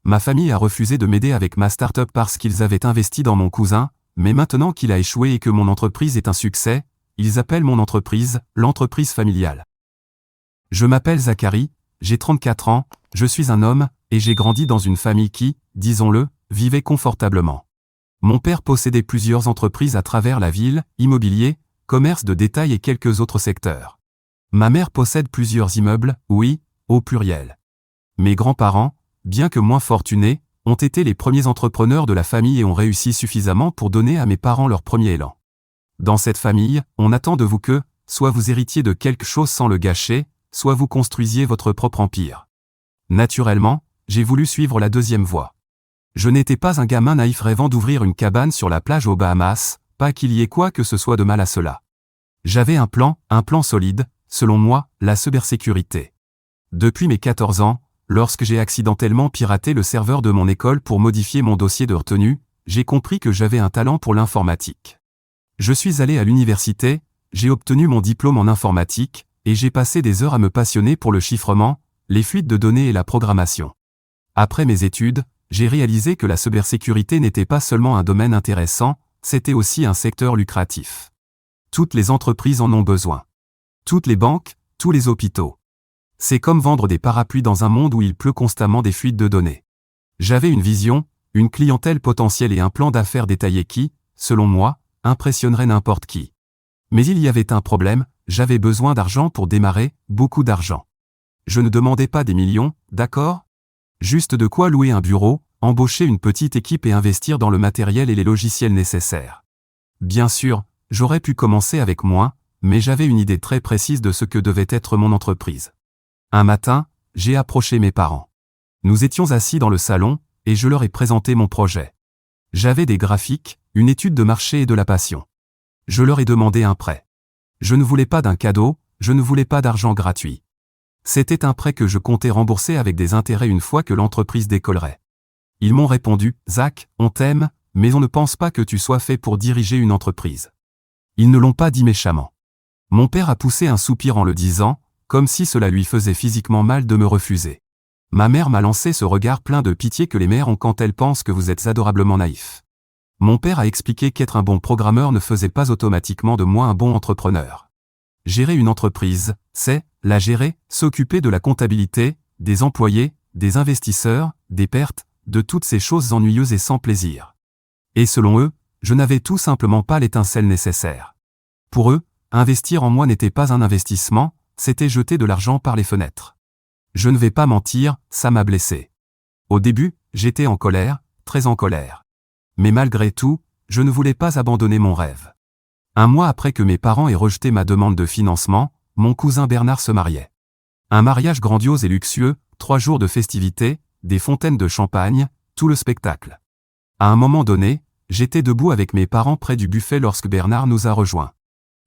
Ma famille a refusé de m'aider avec ma start-up parce qu'ils avaient investi dans mon cousin, mais maintenant qu'il a échoué et que mon entreprise est un succès, ils appellent mon entreprise l'entreprise familiale. Je m'appelle Zachary, j'ai 34 ans, je suis un homme, et j'ai grandi dans une famille qui, disons-le, vivait confortablement. Mon père possédait plusieurs entreprises à travers la ville, immobilier, commerce de détail et quelques autres secteurs. Ma mère possède plusieurs immeubles, oui, au pluriel. Mes grands-parents, bien que moins fortunés, ont été les premiers entrepreneurs de la famille et ont réussi suffisamment pour donner à mes parents leur premier élan. Dans cette famille, on attend de vous que, soit vous héritiez de quelque chose sans le gâcher, soit vous construisiez votre propre empire. Naturellement, j'ai voulu suivre la deuxième voie. Je n'étais pas un gamin naïf rêvant d'ouvrir une cabane sur la plage aux Bahamas, pas qu'il y ait quoi que ce soit de mal à cela. J'avais un plan solide, selon moi, la cybersécurité. Depuis mes 14 ans, lorsque j'ai accidentellement piraté le serveur de mon école pour modifier mon dossier de retenue, j'ai compris que j'avais un talent pour l'informatique. Je suis allé à l'université, j'ai obtenu mon diplôme en informatique, et j'ai passé des heures à me passionner pour le chiffrement, les fuites de données et la programmation. Après mes études, j'ai réalisé que la cybersécurité n'était pas seulement un domaine intéressant, c'était aussi un secteur lucratif. Toutes les entreprises en ont besoin. Toutes les banques, tous les hôpitaux. C'est comme vendre des parapluies dans un monde où il pleut constamment des fuites de données. J'avais une vision, une clientèle potentielle et un plan d'affaires détaillé qui, selon moi, impressionnerait n'importe qui. Mais il y avait un problème, j'avais besoin d'argent pour démarrer, beaucoup d'argent. Je ne demandais pas des millions, d'accord ? Juste de quoi louer un bureau, embaucher une petite équipe et investir dans le matériel et les logiciels nécessaires. Bien sûr, j'aurais pu commencer avec moins, mais j'avais une idée très précise de ce que devait être mon entreprise. Un matin, j'ai approché mes parents. Nous étions assis dans le salon, et je leur ai présenté mon projet. J'avais des graphiques, une étude de marché et de la passion. Je leur ai demandé un prêt. Je ne voulais pas d'un cadeau, je ne voulais pas d'argent gratuit. C'était un prêt que je comptais rembourser avec des intérêts une fois que l'entreprise décollerait. Ils m'ont répondu, « Zach, on t'aime, mais on ne pense pas que tu sois fait pour diriger une entreprise. » Ils ne l'ont pas dit méchamment. Mon père a poussé un soupir en le disant, comme si cela lui faisait physiquement mal de me refuser. Ma mère m'a lancé ce regard plein de pitié que les mères ont quand elles pensent que vous êtes adorablement naïf. Mon père a expliqué qu'être un bon programmeur ne faisait pas automatiquement de moi un bon entrepreneur. Gérer une entreprise, c'est, la gérer, s'occuper de la comptabilité, des employés, des investisseurs, des pertes, de toutes ces choses ennuyeuses et sans plaisir. Et selon eux, je n'avais tout simplement pas l'étincelle nécessaire. Pour eux, investir en moi n'était pas un investissement, c'était jeter de l'argent par les fenêtres. Je ne vais pas mentir, ça m'a blessé. Au début, j'étais en colère, très en colère. Mais malgré tout, je ne voulais pas abandonner mon rêve. Un mois après que mes parents aient rejeté ma demande de financement, mon cousin Bernard se mariait. Un mariage grandiose et luxueux, 3 jours de festivités, des fontaines de champagne, tout le spectacle. À un moment donné, j'étais debout avec mes parents près du buffet lorsque Bernard nous a rejoints.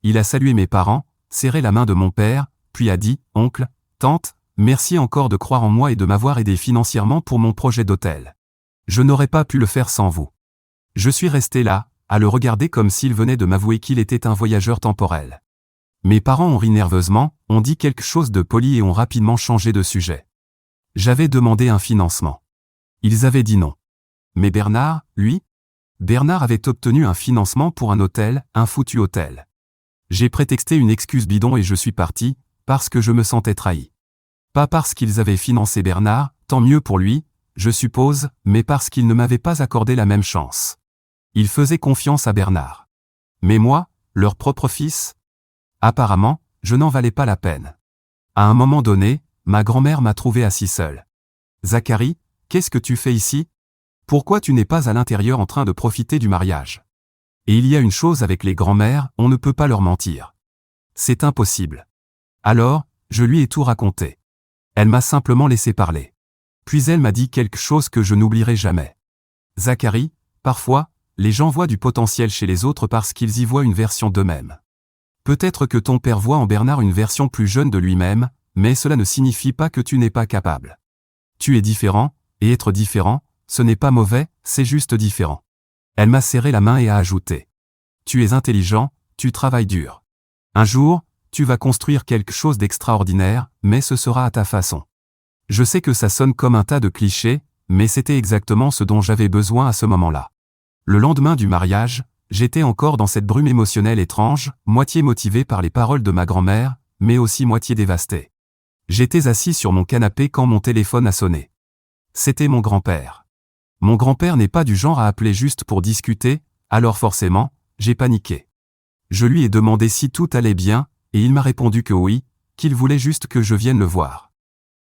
Il a salué mes parents, serré la main de mon père, puis a dit, « Oncle, tante, merci encore de croire en moi et de m'avoir aidé financièrement pour mon projet d'hôtel. Je n'aurais pas pu le faire sans vous. » Je suis resté là, à le regarder comme s'il venait de m'avouer qu'il était un voyageur temporel. Mes parents ont ri nerveusement, ont dit quelque chose de poli et ont rapidement changé de sujet. J'avais demandé un financement. Ils avaient dit non. Mais Bernard, lui ? Bernard avait obtenu un financement pour un hôtel, un foutu hôtel. J'ai prétexté une excuse bidon et je suis parti, parce que je me sentais trahi. Pas parce qu'ils avaient financé Bernard, tant mieux pour lui, je suppose, mais parce qu'ils ne m'avaient pas accordé la même chance. Ils faisaient confiance à Bernard. Mais moi, leur propre fils ? Apparemment, je n'en valais pas la peine. À un moment donné, ma grand-mère m'a trouvé assis seul. « Zachary, qu'est-ce que tu fais ici ? Pourquoi tu n'es pas à l'intérieur en train de profiter du mariage ? » Et il y a une chose avec les grands-mères, on ne peut pas leur mentir. C'est impossible. Alors, je lui ai tout raconté. Elle m'a simplement laissé parler. Puis elle m'a dit quelque chose que je n'oublierai jamais. « Zachary, parfois, les gens voient du potentiel chez les autres parce qu'ils y voient une version d'eux-mêmes. Peut-être que ton père voit en Bernard une version plus jeune de lui-même, mais cela ne signifie pas que tu n'es pas capable. Tu es différent, et être différent, ce n'est pas mauvais, c'est juste différent. » Elle m'a serré la main et a ajouté. « Tu es intelligent, tu travailles dur. Un jour, tu vas construire quelque chose d'extraordinaire, mais ce sera à ta façon. » Je sais que ça sonne comme un tas de clichés, mais c'était exactement ce dont j'avais besoin à ce moment-là. Le lendemain du mariage, j'étais encore dans cette brume émotionnelle étrange, moitié motivé par les paroles de ma grand-mère, mais aussi moitié dévasté. J'étais assis sur mon canapé quand mon téléphone a sonné. C'était mon grand-père. Mon grand-père n'est pas du genre à appeler juste pour discuter, alors forcément, j'ai paniqué. Je lui ai demandé si tout allait bien, et il m'a répondu que oui, qu'il voulait juste que je vienne le voir.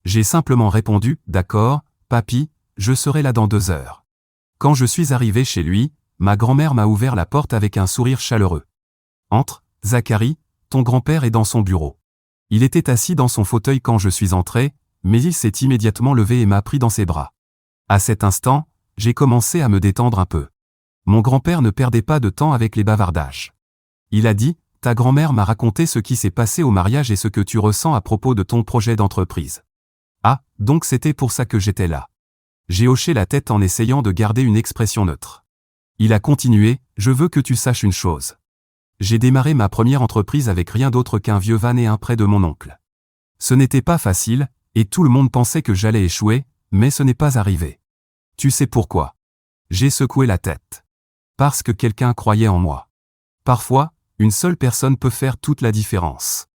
J'ai simplement répondu « D'accord, papy, je serai là dans 2 heures ». Quand je suis arrivé chez lui, ma grand-mère m'a ouvert la porte avec un sourire chaleureux. « Entre, Zacharie, ton grand-père est dans son bureau ». Il était assis dans son fauteuil quand je suis entré, mais il s'est immédiatement levé et m'a pris dans ses bras. À cet instant, j'ai commencé à me détendre un peu. Mon grand-père ne perdait pas de temps avec les bavardages. Il a dit « Ta grand-mère m'a raconté ce qui s'est passé au mariage et ce que tu ressens à propos de ton projet d'entreprise. » Ah, donc c'était pour ça que j'étais là. J'ai hoché la tête en essayant de garder une expression neutre. Il a continué « Je veux que tu saches une chose. J'ai démarré ma première entreprise avec rien d'autre qu'un vieux van et un prêt de mon oncle. Ce n'était pas facile, et tout le monde pensait que j'allais échouer, mais ce n'est pas arrivé. Tu sais pourquoi? J'ai secoué la tête. Parce que quelqu'un croyait en moi. Parfois, une seule personne peut faire toute la différence.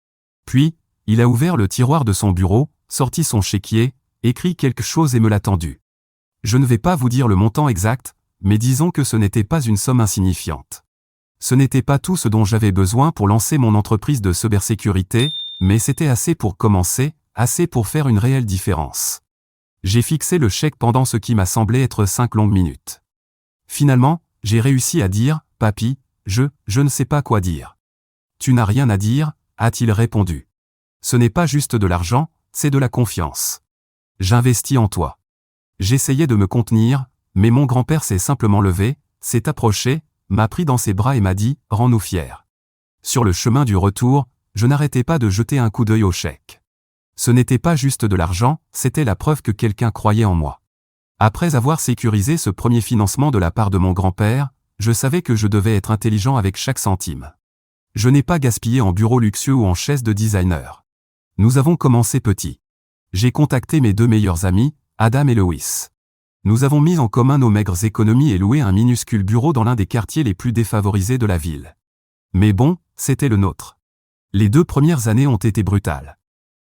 Puis, il a ouvert le tiroir de son bureau, sorti son chéquier, écrit quelque chose et me l'a tendu. Je ne vais pas vous dire le montant exact, mais disons que ce n'était pas une somme insignifiante. Ce n'était pas tout ce dont j'avais besoin pour lancer mon entreprise de cybersécurité, mais c'était assez pour commencer, assez pour faire une réelle différence. J'ai fixé le chèque pendant ce qui m'a semblé être 5 longues minutes. Finalement, j'ai réussi à dire « Papy, je ne sais pas quoi dire. » « Tu n'as rien à dire, a-t-il répondu. Ce n'est pas juste de l'argent, c'est de la confiance. J'investis en toi. J'essayais de me contenir, mais mon grand-père s'est simplement levé, s'est approché, m'a pris dans ses bras et m'a dit « Rends-nous fiers. » Sur le chemin du retour, je n'arrêtais pas de jeter un coup d'œil au chèque. Ce n'était pas juste de l'argent, c'était la preuve que quelqu'un croyait en moi. Après avoir sécurisé ce premier financement de la part de mon grand-père, je savais que je devais être intelligent avec chaque centime. Je n'ai pas gaspillé en bureau luxueux ou en chaise de designer. Nous avons commencé petit. J'ai contacté mes 2 meilleurs amis, Adam et Loïs. Nous avons mis en commun nos maigres économies et loué un minuscule bureau dans l'un des quartiers les plus défavorisés de la ville. Mais bon, c'était le nôtre. Les 2 premières années ont été brutales.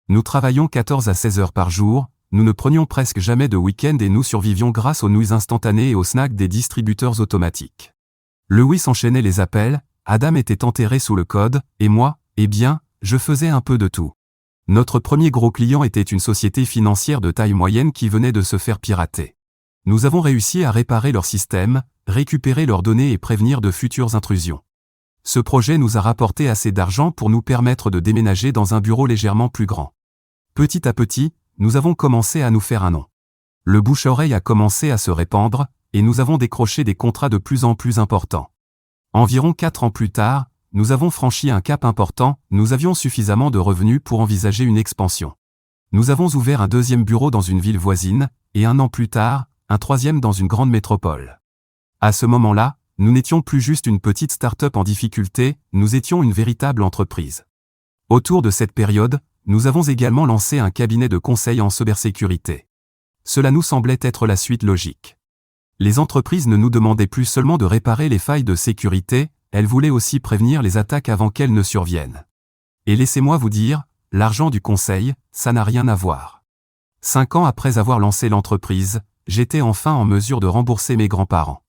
Nous travaillions 14 à 16 heures par jour, nous ne prenions presque jamais de week-end et nous survivions grâce aux nouilles instantanées et aux snacks des distributeurs automatiques. Loïs enchaînait les appels, Adam était enterré sous le code, et moi, eh bien, je faisais un peu de tout. Notre premier gros client était une société financière de taille moyenne qui venait de se faire pirater. Nous avons réussi à réparer leur système, récupérer leurs données et prévenir de futures intrusions. Ce projet nous a rapporté assez d'argent pour nous permettre de déménager dans un bureau légèrement plus grand. Petit à petit, nous avons commencé à nous faire un nom. Le bouche-à-oreille a commencé à se répandre, et nous avons décroché des contrats de plus en plus importants. Environ 4 ans plus tard, nous avons franchi un cap important, nous avions suffisamment de revenus pour envisager une expansion. Nous avons ouvert un 2e bureau dans une ville voisine, et 1 an plus tard, un 3e dans une grande métropole. À ce moment-là, nous n'étions plus juste une petite start-up en difficulté, nous étions une véritable entreprise. Autour de cette période, nous avons également lancé un cabinet de conseil en cybersécurité. Cela nous semblait être la suite logique. Les entreprises ne nous demandaient plus seulement de réparer les failles de sécurité, elles voulaient aussi prévenir les attaques avant qu'elles ne surviennent. Et laissez-moi vous dire, l'argent du conseil, ça n'a rien à voir. 5 ans après avoir lancé l'entreprise, j'étais enfin en mesure de rembourser mes grands-parents.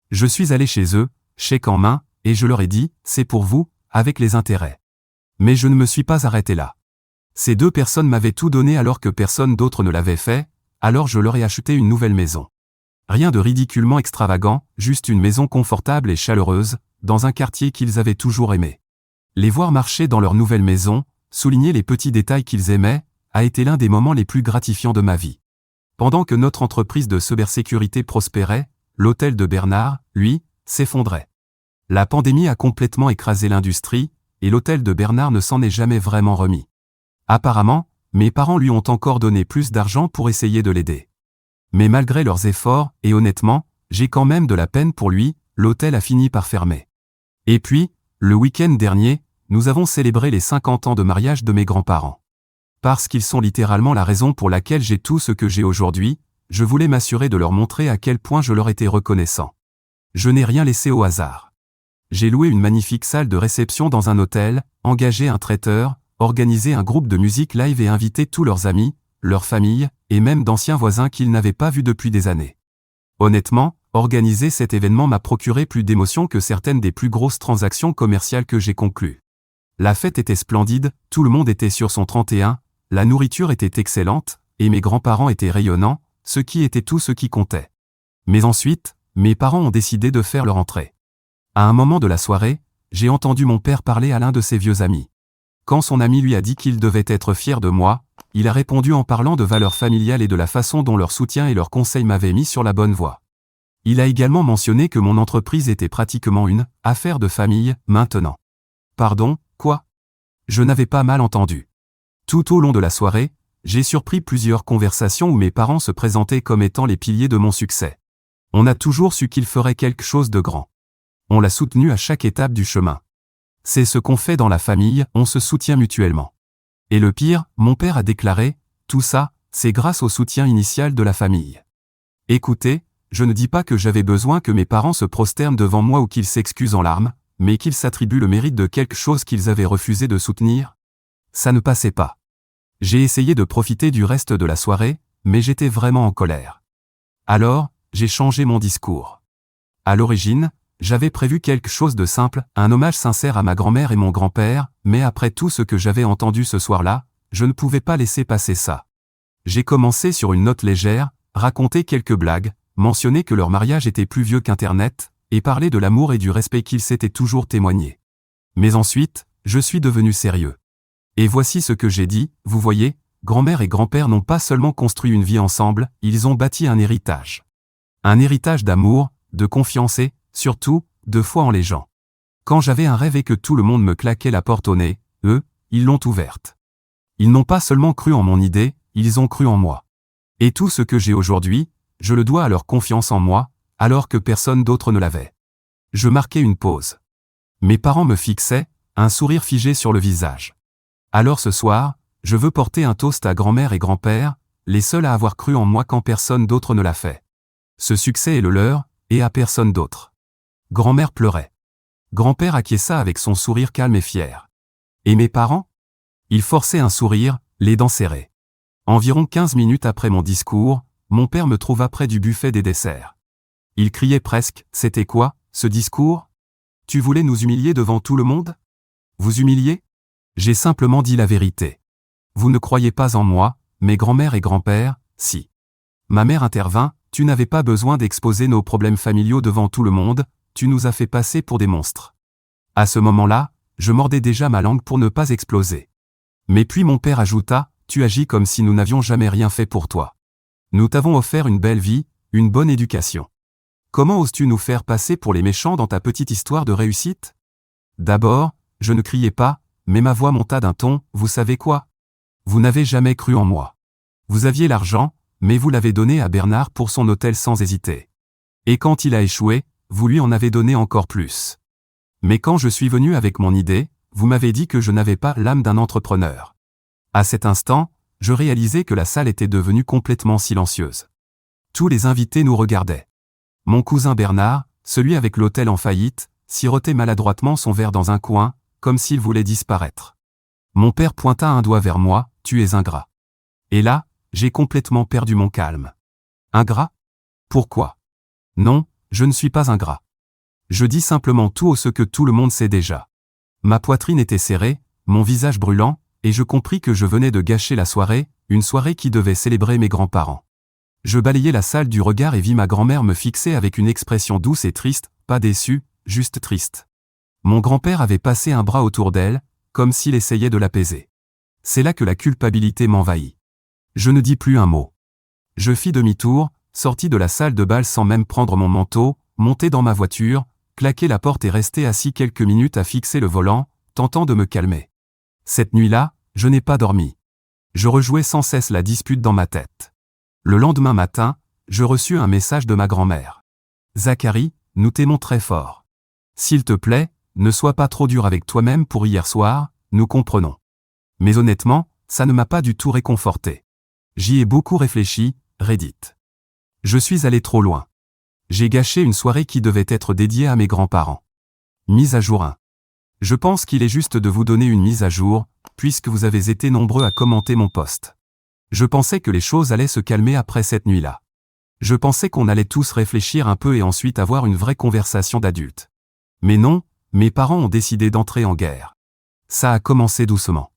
Je suis allé chez eux, chèque en main, et je leur ai dit, c'est pour vous, avec les intérêts. Mais je ne me suis pas arrêté là. Ces 2 personnes m'avaient tout donné alors que personne d'autre ne l'avait fait, alors je leur ai acheté une nouvelle maison. Rien de ridiculement extravagant, juste une maison confortable et chaleureuse, dans un quartier qu'ils avaient toujours aimé. Les voir marcher dans leur nouvelle maison, souligner les petits détails qu'ils aimaient, a été l'un des moments les plus gratifiants de ma vie. Pendant que notre entreprise de cybersécurité prospérait, l'hôtel de Bernard, lui, s'effondrait. La pandémie a complètement écrasé l'industrie, et l'hôtel de Bernard ne s'en est jamais vraiment remis. Apparemment, mes parents lui ont encore donné plus d'argent pour essayer de l'aider. Mais malgré leurs efforts, et honnêtement, j'ai quand même de la peine pour lui, l'hôtel a fini par fermer. Et puis, le week-end dernier, nous avons célébré les 50 ans de mariage de mes grands-parents. Parce qu'ils sont littéralement la raison pour laquelle j'ai tout ce que j'ai aujourd'hui, je voulais m'assurer de leur montrer à quel point je leur étais reconnaissant. Je n'ai rien laissé au hasard. J'ai loué une magnifique salle de réception dans un hôtel, engagé un traiteur, organisé un groupe de musique live et invité tous leurs amis, leurs familles, et même d'anciens voisins qu'ils n'avaient pas vus depuis des années. Honnêtement, organiser cet événement m'a procuré plus d'émotions que certaines des plus grosses transactions commerciales que j'ai conclues. La fête était splendide, tout le monde était sur son 31, la nourriture était excellente, et mes grands-parents étaient rayonnants, ce qui était tout ce qui comptait. Mais ensuite, mes parents ont décidé de faire leur entrée. À un moment de la soirée, j'ai entendu mon père parler à l'un de ses vieux amis. Quand son ami lui a dit qu'il devait être fier de moi, il a répondu en parlant de valeurs familiales et de la façon dont leur soutien et leurs conseils m'avaient mis sur la bonne voie. Il a également mentionné que mon entreprise était pratiquement une « affaire de famille » maintenant. Pardon, quoi? Je n'avais pas mal entendu. Tout au long de la soirée, j'ai surpris plusieurs conversations où mes parents se présentaient comme étant les piliers de mon succès. On a toujours su qu'il ferait quelque chose de grand. On l'a soutenu à chaque étape du chemin. C'est ce qu'on fait dans la famille, on se soutient mutuellement. Et le pire, mon père a déclaré, tout ça, c'est grâce au soutien initial de la famille. Écoutez, je ne dis pas que j'avais besoin que mes parents se prosternent devant moi ou qu'ils s'excusent en larmes, mais qu'ils s'attribuent le mérite de quelque chose qu'ils avaient refusé de soutenir. Ça ne passait pas. J'ai essayé de profiter du reste de la soirée, mais j'étais vraiment en colère. Alors, j'ai changé mon discours. À l'origine, j'avais prévu quelque chose de simple, un hommage sincère à ma grand-mère et mon grand-père, mais après tout ce que j'avais entendu ce soir-là, je ne pouvais pas laisser passer ça. J'ai commencé sur une note légère, raconté quelques blagues, mentionné que leur mariage était plus vieux qu'Internet, et parlé de l'amour et du respect qu'ils s'étaient toujours témoigné. Mais ensuite, je suis devenu sérieux. Et voici ce que j'ai dit, vous voyez, grand-mère et grand-père n'ont pas seulement construit une vie ensemble, ils ont bâti un héritage. Un héritage d'amour, de confiance et, surtout, de foi en les gens. Quand j'avais un rêve et que tout le monde me claquait la porte au nez, eux, ils l'ont ouverte. Ils n'ont pas seulement cru en mon idée, ils ont cru en moi. Et tout ce que j'ai aujourd'hui, je le dois à leur confiance en moi, alors que personne d'autre ne l'avait. Je marquais une pause. Mes parents me fixaient, un sourire figé sur le visage. Alors ce soir, je veux porter un toast à grand-mère et grand-père, les seuls à avoir cru en moi quand personne d'autre ne l'a fait. Ce succès est le leur, et à personne d'autre. Grand-mère pleurait. Grand-père acquiesça avec son sourire calme et fier. Et mes parents? Ils forçaient un sourire, les dents serrées. Environ 15 minutes après mon discours, mon père me trouva près du buffet des desserts. Il criait presque, « C'était quoi, ce discours? Tu voulais nous humilier devant tout le monde? Vous humilier? » J'ai simplement dit la vérité. Vous ne croyez pas en moi, mais grand-mère et grand-père, si. Ma mère intervint, tu n'avais pas besoin d'exposer nos problèmes familiaux devant tout le monde, tu nous as fait passer pour des monstres. À ce moment-là, je mordais déjà ma langue pour ne pas exploser. Mais puis mon père ajouta, tu agis comme si nous n'avions jamais rien fait pour toi. Nous t'avons offert une belle vie, une bonne éducation. Comment oses-tu nous faire passer pour les méchants dans ta petite histoire de réussite? D'abord, je ne criais pas, mais ma voix monta d'un ton, vous savez quoi? Vous n'avez jamais cru en moi. Vous aviez l'argent, mais vous l'avez donné à Bernard pour son hôtel sans hésiter. Et quand il a échoué, vous lui en avez donné encore plus. Mais quand je suis venu avec mon idée, vous m'avez dit que je n'avais pas l'âme d'un entrepreneur. À cet instant, je réalisais que la salle était devenue complètement silencieuse. Tous les invités nous regardaient. Mon cousin Bernard, celui avec l'hôtel en faillite, sirotait maladroitement son verre dans un coin, comme s'il voulait disparaître. Mon père pointa un doigt vers moi, tu es ingrat. Et là, j'ai complètement perdu mon calme. Ingrat? Pourquoi? Non, je ne suis pas ingrat. Je dis simplement tout ce que tout le monde sait déjà. Ma poitrine était serrée, mon visage brûlant, et je compris que je venais de gâcher la soirée, une soirée qui devait célébrer mes grands-parents. Je balayai la salle du regard et vis ma grand-mère me fixer avec une expression douce et triste, pas déçue, juste triste. Mon grand-père avait passé un bras autour d'elle, comme s'il essayait de l'apaiser. C'est là que la culpabilité m'envahit. Je ne dis plus un mot. Je fis demi-tour, sortis de la salle de bal sans même prendre mon manteau, montai dans ma voiture, claquai la porte et restai assis quelques minutes à fixer le volant, tentant de me calmer. Cette nuit-là, je n'ai pas dormi. Je rejouais sans cesse la dispute dans ma tête. Le lendemain matin, je reçus un message de ma grand-mère. Zacharie, nous t'aimons très fort. S'il te plaît, ne sois pas trop dur avec toi-même pour hier soir, nous comprenons. Mais honnêtement, ça ne m'a pas du tout réconforté. J'y ai beaucoup réfléchi, Reddit. Je suis allé trop loin. J'ai gâché une soirée qui devait être dédiée à mes grands-parents. Mise à jour 1. Je pense qu'il est juste de vous donner une mise à jour, puisque vous avez été nombreux à commenter mon post. Je pensais que les choses allaient se calmer après cette nuit-là. Je pensais qu'on allait tous réfléchir un peu et ensuite avoir une vraie conversation d'adultes. Mais non, mes parents ont décidé d'entrer en guerre. Ça a commencé doucement.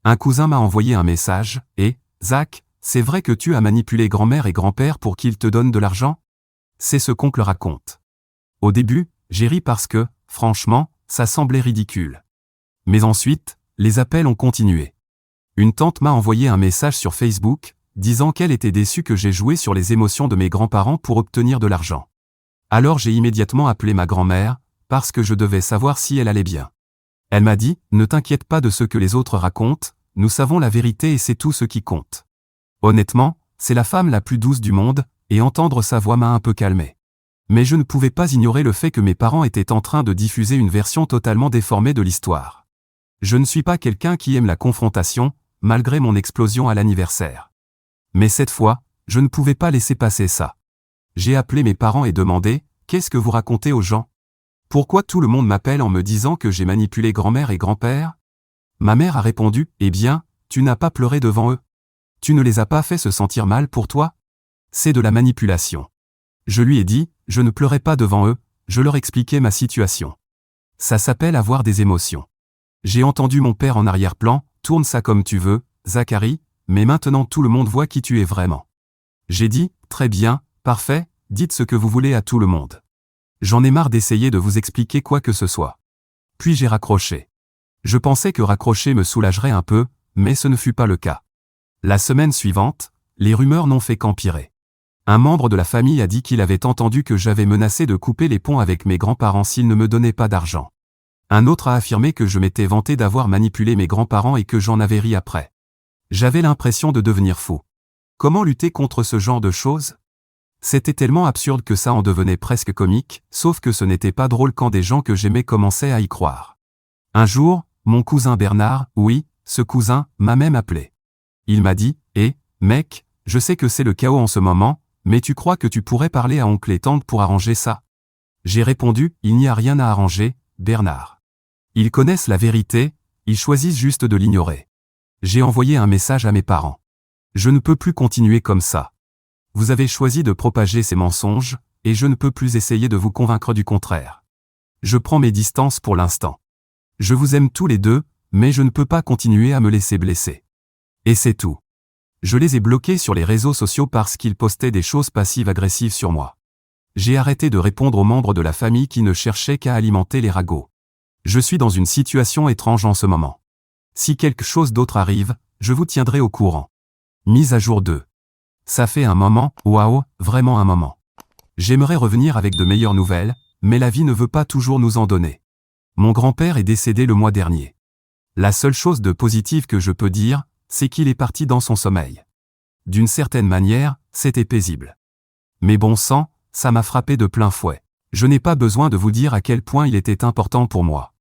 Un cousin m'a envoyé un message, et, Zach, c'est vrai que tu as manipulé grand-mère et grand-père pour qu'ils te donnent de l'argent? C'est ce qu'oncle raconte. Au début, j'ai ri parce que, franchement, ça semblait ridicule. Mais ensuite, les appels ont continué. Une tante m'a envoyé un message sur Facebook, disant qu'elle était déçue que j'ai joué sur les émotions de mes grands-parents pour obtenir de l'argent. Alors j'ai immédiatement appelé ma grand-mère, parce que je devais savoir si elle allait bien. Elle m'a dit, ne t'inquiète pas de ce que les autres racontent, nous savons la vérité et c'est tout ce qui compte. Honnêtement, c'est la femme la plus douce du monde, et entendre sa voix m'a un peu calmé. Mais je ne pouvais pas ignorer le fait que mes parents étaient en train de diffuser une version totalement déformée de l'histoire. Je ne suis pas quelqu'un qui aime la confrontation, malgré mon explosion à l'anniversaire. Mais cette fois, je ne pouvais pas laisser passer ça. J'ai appelé mes parents et demandé, qu'est-ce que vous racontez aux gens? Pourquoi tout le monde m'appelle en me disant que j'ai manipulé grand-mère et grand-père? Ma mère a répondu, eh bien, tu n'as pas pleuré devant eux. Tu ne les as pas fait se sentir mal pour toi? C'est de la manipulation. Je lui ai dit, je ne pleurais pas devant eux, je leur expliquais ma situation. Ça s'appelle avoir des émotions. J'ai entendu mon père en arrière-plan, tourne ça comme tu veux, Zachary, mais maintenant tout le monde voit qui tu es vraiment. J'ai dit, très bien, parfait, dites ce que vous voulez à tout le monde. J'en ai marre d'essayer de vous expliquer quoi que ce soit. Puis j'ai raccroché. Je pensais que raccrocher me soulagerait un peu, mais ce ne fut pas le cas. La semaine suivante, les rumeurs n'ont fait qu'empirer. Un membre de la famille a dit qu'il avait entendu que j'avais menacé de couper les ponts avec mes grands-parents s'ils ne me donnaient pas d'argent. Un autre a affirmé que je m'étais vanté d'avoir manipulé mes grands-parents et que j'en avais ri après. J'avais l'impression de devenir fou. Comment lutter contre ce genre de choses? C'était tellement absurde que ça en devenait presque comique, sauf que ce n'était pas drôle quand des gens que j'aimais commençaient à y croire. Un jour, mon cousin Bernard, oui, ce cousin, m'a même appelé. Il m'a dit, mec, je sais que c'est le chaos en ce moment, mais tu crois que tu pourrais parler à oncle et tante pour arranger ça? J'ai répondu, il n'y a rien à arranger, Bernard. Ils connaissent la vérité, ils choisissent juste de l'ignorer. J'ai envoyé un message à mes parents. Je ne peux plus continuer comme ça. Vous avez choisi de propager ces mensonges, et je ne peux plus essayer de vous convaincre du contraire. Je prends mes distances pour l'instant. Je vous aime tous les deux, mais je ne peux pas continuer à me laisser blesser. Et c'est tout. Je les ai bloqués sur les réseaux sociaux parce qu'ils postaient des choses passives-agressives sur moi. J'ai arrêté de répondre aux membres de la famille qui ne cherchaient qu'à alimenter les ragots. Je suis dans une situation étrange en ce moment. Si quelque chose d'autre arrive, je vous tiendrai au courant. Mise à jour 2. Ça fait un moment, waouh, vraiment un moment. J'aimerais revenir avec de meilleures nouvelles, mais la vie ne veut pas toujours nous en donner. Mon grand-père est décédé le mois dernier. La seule chose de positive que je peux dire, c'est qu'il est parti dans son sommeil. D'une certaine manière, c'était paisible. Mais bon sang, ça m'a frappé de plein fouet. Je n'ai pas besoin de vous dire à quel point il était important pour moi.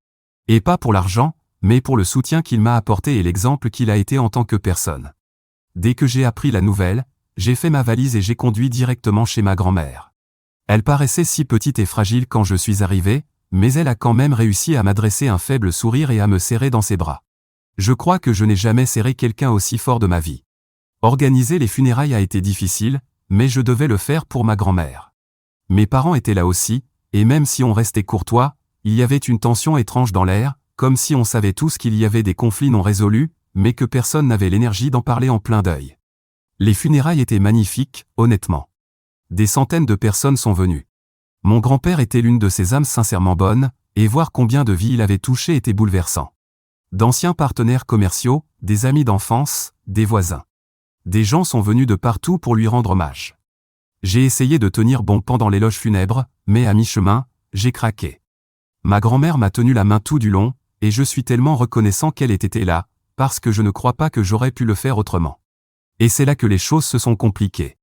Et pas pour l'argent, mais pour le soutien qu'il m'a apporté et l'exemple qu'il a été en tant que personne. Dès que j'ai appris la nouvelle, j'ai fait ma valise et j'ai conduit directement chez ma grand-mère. Elle paraissait si petite et fragile quand je suis arrivé, mais elle a quand même réussi à m'adresser un faible sourire et à me serrer dans ses bras. Je crois que je n'ai jamais serré quelqu'un aussi fort de ma vie. Organiser les funérailles a été difficile, mais je devais le faire pour ma grand-mère. Mes parents étaient là aussi, et même si on restait courtois, il y avait une tension étrange dans l'air, comme si on savait tous qu'il y avait des conflits non résolus, mais que personne n'avait l'énergie d'en parler en plein deuil. Les funérailles étaient magnifiques, honnêtement. Des centaines de personnes sont venues. Mon grand-père était l'une de ces âmes sincèrement bonnes, et voir combien de vies il avait touchées était bouleversant. D'anciens partenaires commerciaux, des amis d'enfance, des voisins. Des gens sont venus de partout pour lui rendre hommage. J'ai essayé de tenir bon pendant l'éloge funèbre, mais à mi-chemin, j'ai craqué. Ma grand-mère m'a tenu la main tout du long, et je suis tellement reconnaissant qu'elle ait été là, parce que je ne crois pas que j'aurais pu le faire autrement. Et c'est là que les choses se sont compliquées.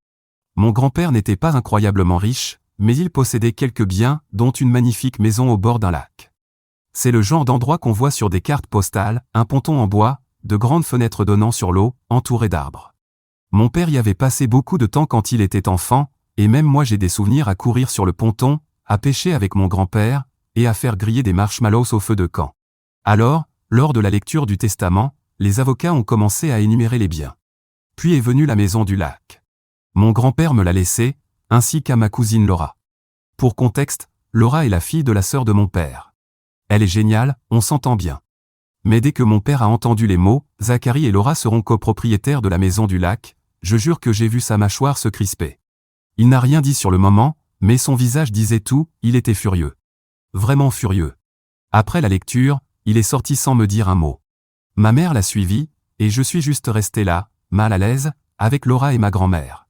Mon grand-père n'était pas incroyablement riche, mais il possédait quelques biens, dont une magnifique maison au bord d'un lac. C'est le genre d'endroit qu'on voit sur des cartes postales, un ponton en bois, de grandes fenêtres donnant sur l'eau, entourées d'arbres. Mon père y avait passé beaucoup de temps quand il était enfant, et même moi j'ai des souvenirs à courir sur le ponton, à pêcher avec mon grand-père, et à faire griller des marshmallows au feu de camp. Alors, lors de la lecture du testament, les avocats ont commencé à énumérer les biens. Puis est venue la maison du lac. Mon grand-père me l'a laissée, ainsi qu'à ma cousine Laura. Pour contexte, Laura est la fille de la sœur de mon père. Elle est géniale, on s'entend bien. Mais dès que mon père a entendu les mots « Zacharie et Laura seront copropriétaires de la maison du lac », je jure que j'ai vu sa mâchoire se crisper. Il n'a rien dit sur le moment, mais son visage disait tout, il était furieux. Vraiment furieux. Après la lecture, il est sorti sans me dire un mot. Ma mère l'a suivi, et je suis juste resté là, mal à l'aise, avec Laura et ma grand-mère.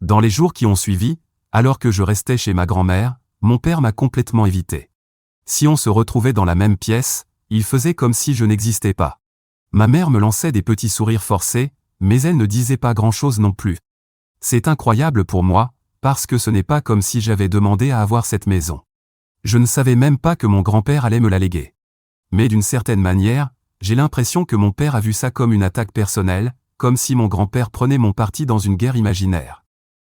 Dans les jours qui ont suivi, alors que je restais chez ma grand-mère, mon père m'a complètement évité. Si on se retrouvait dans la même pièce, il faisait comme si je n'existais pas. Ma mère me lançait des petits sourires forcés, mais elle ne disait pas grand-chose non plus. C'est incroyable pour moi, parce que ce n'est pas comme si j'avais demandé à avoir cette maison. Je ne savais même pas que mon grand-père allait me la léguer. Mais d'une certaine manière, j'ai l'impression que mon père a vu ça comme une attaque personnelle, comme si mon grand-père prenait mon parti dans une guerre imaginaire.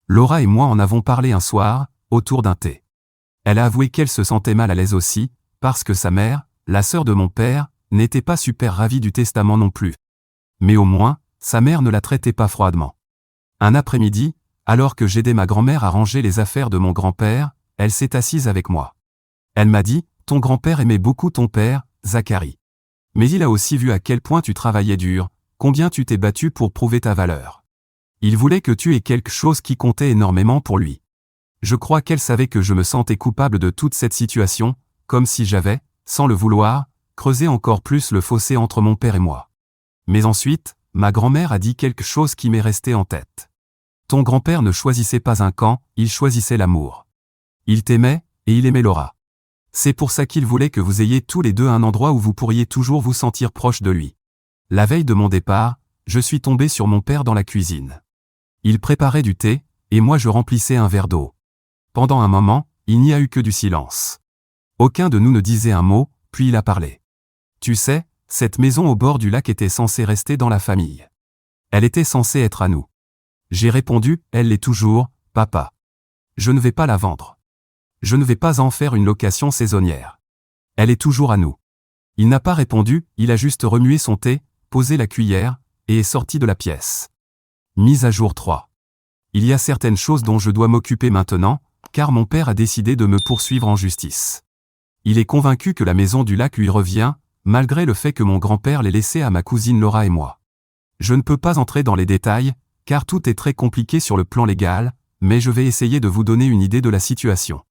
Laura et moi en avons parlé un soir, autour d'un thé. Elle a avoué qu'elle se sentait mal à l'aise aussi, parce que sa mère, la sœur de mon père, n'était pas super ravie du testament non plus. Mais au moins, sa mère ne la traitait pas froidement. Un après-midi, alors que j'aidais ma grand-mère à ranger les affaires de mon grand-père, elle s'est assise avec moi. Elle m'a dit, « Ton grand-père aimait beaucoup ton père, Zacharie. Mais il a aussi vu à quel point tu travaillais dur, combien tu t'es battu pour prouver ta valeur. Il voulait que tu aies quelque chose qui comptait énormément pour lui. » Je crois qu'elle savait que je me sentais coupable de toute cette situation, comme si j'avais, sans le vouloir, creusé encore plus le fossé entre mon père et moi. Mais ensuite, ma grand-mère a dit quelque chose qui m'est resté en tête. Ton grand-père ne choisissait pas un camp, il choisissait l'amour. Il t'aimait, et il aimait Laura. C'est pour ça qu'il voulait que vous ayez tous les deux un endroit où vous pourriez toujours vous sentir proche de lui. La veille de mon départ, je suis tombé sur mon père dans la cuisine. Il préparait du thé, et moi je remplissais un verre d'eau. Pendant un moment, il n'y a eu que du silence. Aucun de nous ne disait un mot, puis il a parlé. Tu sais, cette maison au bord du lac était censée rester dans la famille. Elle était censée être à nous. J'ai répondu, elle l'est toujours, papa. Je ne vais pas la vendre. Je ne vais pas en faire une location saisonnière. Elle est toujours à nous. Il n'a pas répondu, il a juste remué son thé, posé la cuillère, et est sorti de la pièce. Mise à jour 3. Il y a certaines choses dont je dois m'occuper maintenant, car mon père a décidé de me poursuivre en justice. Il est convaincu que la maison du lac lui revient, malgré le fait que mon grand-père l'ait laissée à ma cousine Laura et moi. Je ne peux pas entrer dans les détails, car tout est très compliqué sur le plan légal, mais je vais essayer de vous donner une idée de la situation.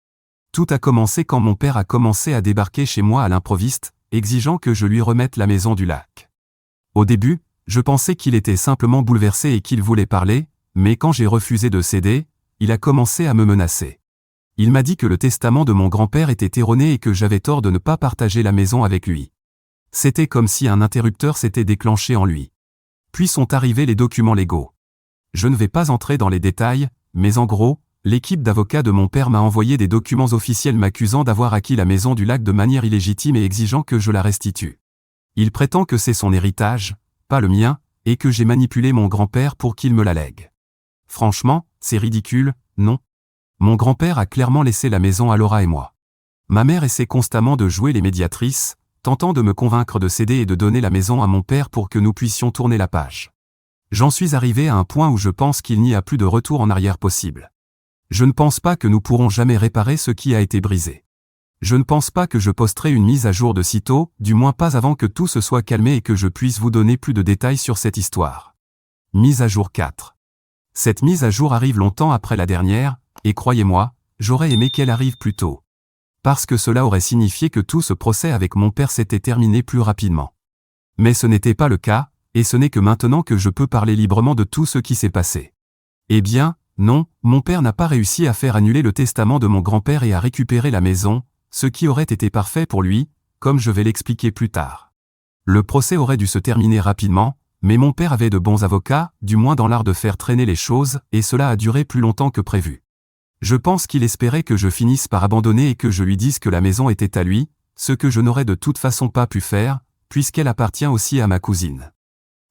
Tout a commencé quand mon père a commencé à débarquer chez moi à l'improviste, exigeant que je lui remette la maison du lac. Au début, je pensais qu'il était simplement bouleversé et qu'il voulait parler, mais quand j'ai refusé de céder, il a commencé à me menacer. Il m'a dit que le testament de mon grand-père était erroné et que j'avais tort de ne pas partager la maison avec lui. C'était comme si un interrupteur s'était déclenché en lui. Puis sont arrivés les documents légaux. Je ne vais pas entrer dans les détails, mais en gros, l'équipe d'avocats de mon père m'a envoyé des documents officiels m'accusant d'avoir acquis la maison du lac de manière illégitime et exigeant que je la restitue. Il prétend que c'est son héritage, pas le mien, et que j'ai manipulé mon grand-père pour qu'il me la lègue. Franchement, c'est ridicule, non? Mon grand-père a clairement laissé la maison à Laura et moi. Ma mère essaie constamment de jouer les médiatrices, tentant de me convaincre de céder et de donner la maison à mon père pour que nous puissions tourner la page. J'en suis arrivé à un point où je pense qu'il n'y a plus de retour en arrière possible. Je ne pense pas que nous pourrons jamais réparer ce qui a été brisé. Je ne pense pas que je posterai une mise à jour de sitôt, du moins pas avant que tout se soit calmé et que je puisse vous donner plus de détails sur cette histoire. Mise à jour 4. Cette mise à jour arrive longtemps après la dernière, et croyez-moi, j'aurais aimé qu'elle arrive plus tôt. Parce que cela aurait signifié que tout ce procès avec mon père s'était terminé plus rapidement. Mais ce n'était pas le cas, et ce n'est que maintenant que je peux parler librement de tout ce qui s'est passé. Eh bien, non, mon père n'a pas réussi à faire annuler le testament de mon grand-père et à récupérer la maison, ce qui aurait été parfait pour lui, comme je vais l'expliquer plus tard. Le procès aurait dû se terminer rapidement, mais mon père avait de bons avocats, du moins dans l'art de faire traîner les choses, et cela a duré plus longtemps que prévu. Je pense qu'il espérait que je finisse par abandonner et que je lui dise que la maison était à lui, ce que je n'aurais de toute façon pas pu faire, puisqu'elle appartient aussi à ma cousine.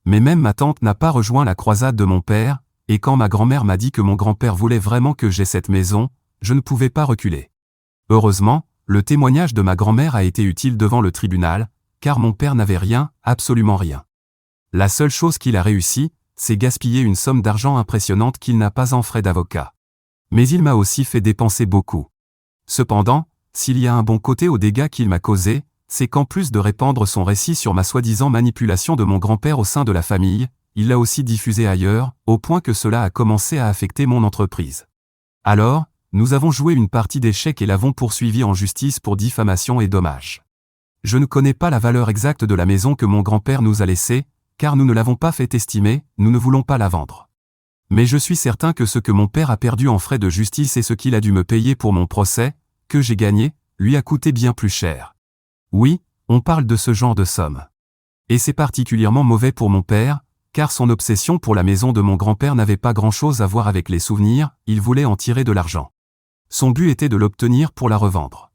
Mais même ma tante n'a pas rejoint la croisade de mon père, Et quand ma grand-mère m'a dit que mon grand-père voulait vraiment que j'aie cette maison, je ne pouvais pas reculer. Heureusement, le témoignage de ma grand-mère a été utile devant le tribunal, car mon père n'avait rien, absolument rien. La seule chose qu'il a réussi, c'est gaspiller une somme d'argent impressionnante qu'il n'a pas en frais d'avocat. Mais il m'a aussi fait dépenser beaucoup. Cependant, s'il y a un bon côté aux dégâts qu'il m'a causés, c'est qu'en plus de répandre son récit sur ma soi-disant manipulation de mon grand-père au sein de la famille, il l'a aussi diffusé ailleurs, au point que cela a commencé à affecter mon entreprise. Alors, nous avons joué une partie d'échecs et l'avons poursuivi en justice pour diffamation et dommages. Je ne connais pas la valeur exacte de la maison que mon grand-père nous a laissée, car nous ne l'avons pas fait estimer, nous ne voulons pas la vendre. Mais je suis certain que ce que mon père a perdu en frais de justice et ce qu'il a dû me payer pour mon procès, que j'ai gagné, lui a coûté bien plus cher. Oui, on parle de ce genre de somme. Et c'est particulièrement mauvais pour mon père, car son obsession pour la maison de mon grand-père n'avait pas grand-chose à voir avec les souvenirs, il voulait en tirer de l'argent. Son but était de l'obtenir pour la revendre.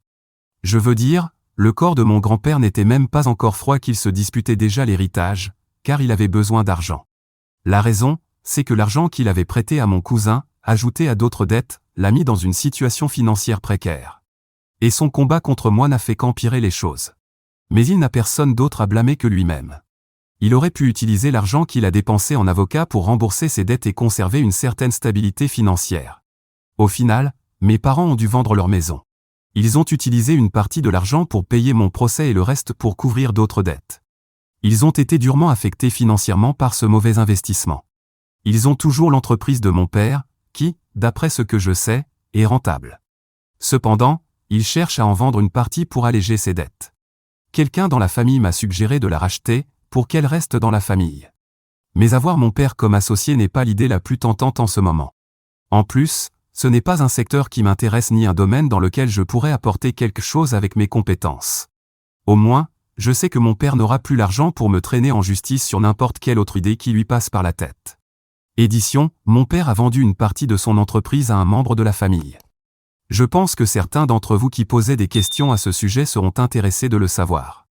Je veux dire, le corps de mon grand-père n'était même pas encore froid qu'il se disputait déjà l'héritage, car il avait besoin d'argent. La raison, c'est que l'argent qu'il avait prêté à mon cousin, ajouté à d'autres dettes, l'a mis dans une situation financière précaire. Et son combat contre moi n'a fait qu'empirer les choses. Mais il n'a personne d'autre à blâmer que lui-même. Il aurait pu utiliser l'argent qu'il a dépensé en avocat pour rembourser ses dettes et conserver une certaine stabilité financière. Au final, mes parents ont dû vendre leur maison. Ils ont utilisé une partie de l'argent pour payer mon procès et le reste pour couvrir d'autres dettes. Ils ont été durement affectés financièrement par ce mauvais investissement. Ils ont toujours l'entreprise de mon père, qui, d'après ce que je sais, est rentable. Cependant, ils cherchent à en vendre une partie pour alléger ses dettes. Quelqu'un dans la famille m'a suggéré de la racheter, pour qu'elle reste dans la famille. Mais avoir mon père comme associé n'est pas l'idée la plus tentante en ce moment. En plus, ce n'est pas un secteur qui m'intéresse ni un domaine dans lequel je pourrais apporter quelque chose avec mes compétences. Au moins, je sais que mon père n'aura plus l'argent pour me traîner en justice sur n'importe quelle autre idée qui lui passe par la tête. Édition, mon père a vendu une partie de son entreprise à un membre de la famille. Je pense que certains d'entre vous qui posaient des questions à ce sujet seront intéressés de le savoir.